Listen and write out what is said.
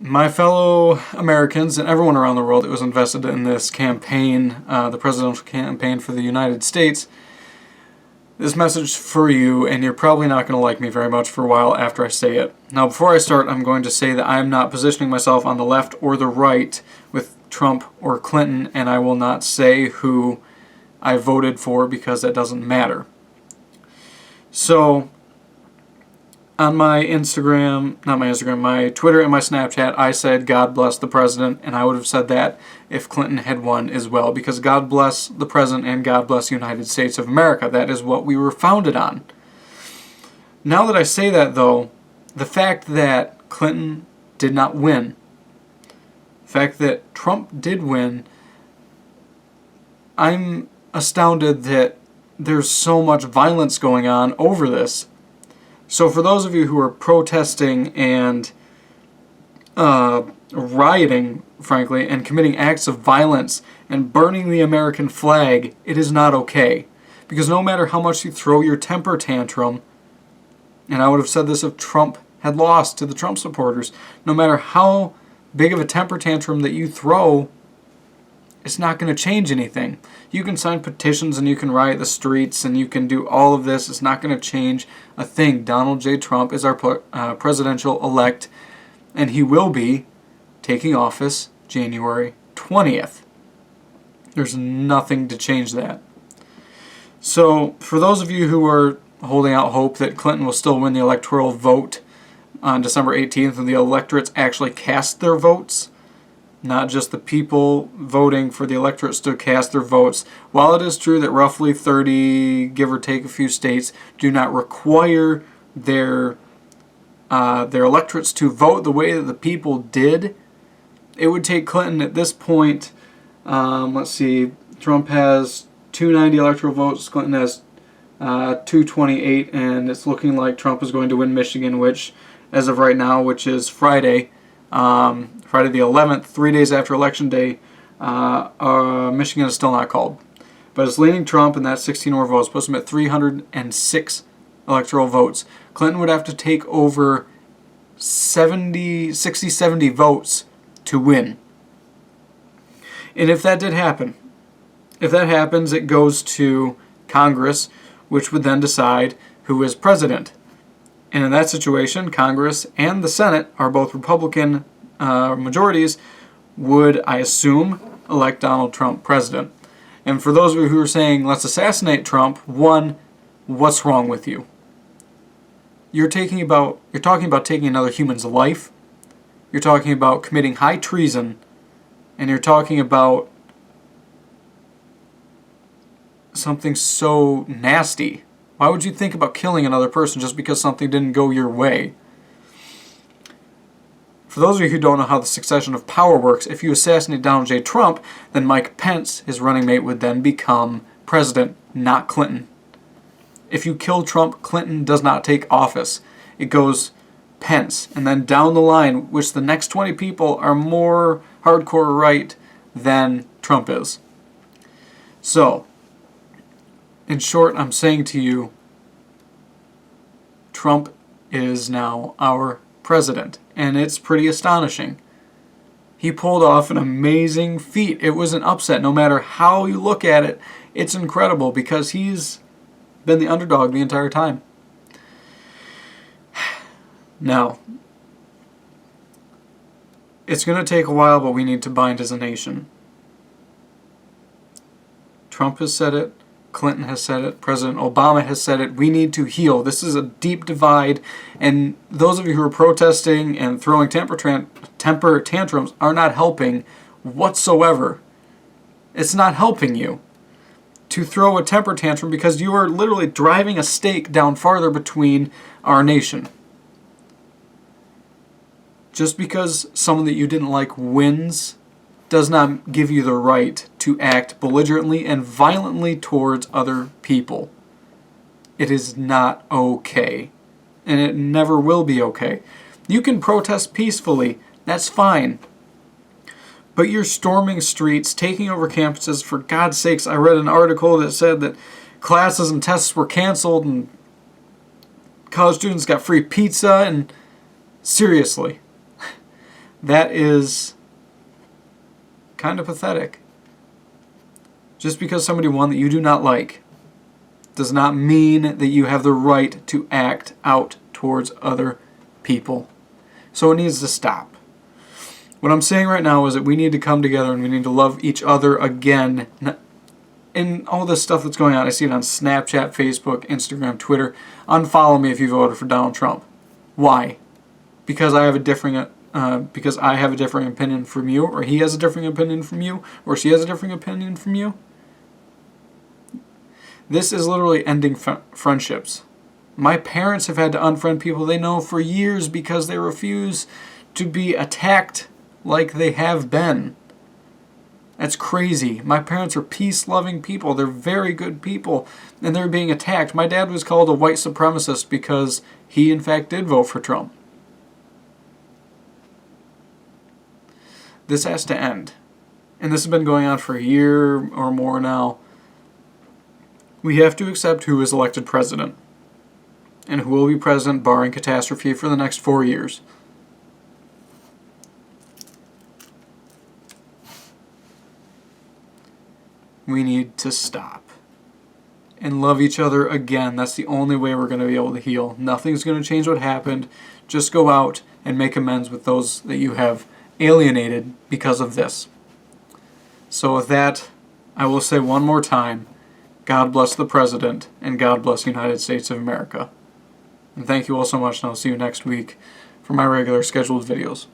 my fellow Americans and everyone around the world that was invested in this campaign, the presidential campaign for the United States, this message for you, and you're probably not going to like me very much for a while after I say it. Now, before I start, I'm going to say that I'm not positioning myself on the left or the right with Trump or Clinton, and I will not say who I voted for because that doesn't matter. So, on my my Twitter and my Snapchat, I said, God bless the president, and I would have said that if Clinton had won as well, because God bless the president and God bless the United States of America. That is what we were founded on. Now that I say that, though, the fact that Clinton did not win, the fact that Trump did win, I'm astounded that there's so much violence going on over this. So for those of you who are protesting and rioting, frankly, and committing acts of violence and burning the American flag, it is not okay. Because no matter how much you throw your temper tantrum, and I would have said this if Trump had lost to the Trump supporters, no matter how big of a temper tantrum that you throw, it's not going to change anything. You can sign petitions and you can riot the streets and you can do all of this. It's not going to change a thing. Donald J. Trump is our presidential elect, and he will be taking office January 20th. There's nothing to change that. So, for those of you who are holding out hope that Clinton will still win the electoral vote on December 18th and the electorates actually cast their votes, not just the people voting for the electorates to cast their votes. While it is true that roughly 30, give or take a few states, do not require their electorates to vote the way that the people did, it would take Clinton at this point, let's see, Trump has 290 electoral votes, Clinton has 228, and it's looking like Trump is going to win Michigan, which, as of right now, which is Friday the 11th, 3 days after Election Day, Michigan is still not called. But it's leaning Trump, and that's 16 more votes, puts him at 306 electoral votes. Clinton would have to take over 70 votes to win. And if that did happen, if that happens, it goes to Congress, which would then decide who is president. And in that situation, Congress and the Senate are both Republican majorities, would, I assume, elect Donald Trump president. And for those of you who are saying, let's assassinate Trump, one, what's wrong with you? You're talking about taking another human's life, you're talking about committing high treason, and you're talking about something so nasty. Why would you think about killing another person just because something didn't go your way? For those of you who don't know how the succession of power works, if you assassinate Donald J. Trump, then Mike Pence, his running mate, would then become president, not Clinton. If you kill Trump, Clinton does not take office. It goes Pence. And then down the line, which the next 20 people are more hardcore right than Trump is. So, in short, I'm saying to you, Trump is now our president, and it's pretty astonishing. He pulled off an amazing feat. It was an upset. No matter how you look at it, it's incredible because he's been the underdog the entire time. Now, it's going to take a while, but we need to bind as a nation. Trump has said it. Clinton has said it, President Obama has said it, we need to heal. This is a deep divide, and those of you who are protesting and throwing temper tantrums are not helping whatsoever. It's not helping you to throw a temper tantrum because you are literally driving a stake down farther between our nation. Just because someone that you didn't like wins does not give you the right to act belligerently and violently towards other people. It is not okay. And it never will be okay. You can protest peacefully. That's fine. But you're storming streets, taking over campuses. For God's sakes, I read an article that said that classes and tests were canceled and college students got free pizza. And seriously, That is kind of pathetic. Just because somebody won that you do not like does not mean that you have the right to act out towards other people. So it needs to stop. What I'm saying right now is that we need to come together and we need to love each other again. And all this stuff that's going on, I see it on Snapchat, Facebook, Instagram, Twitter. Unfollow me if you voted for Donald Trump. Why? Because I have a differing opinion from you, or he has a differing opinion from you, or she has a differing opinion from you. This is literally ending friendships. My parents have had to unfriend people they know for years because they refuse to be attacked like they have been. That's crazy. My parents are peace-loving people. They're very good people, and they're being attacked. My dad was called a white supremacist because he, in fact, did vote for Trump. This has to end. And this has been going on for a year or more now. We have to accept who is elected president and who will be president barring catastrophe for the next 4 years. We need to stop and love each other again. That's the only way we're going to be able to heal. Nothing's going to change what happened. Just go out and make amends with those that you have alienated because of this. So with that, I will say one more time, God bless the President, and God bless the United States of America. And thank you all so much, and I'll see you next week for my regular scheduled videos.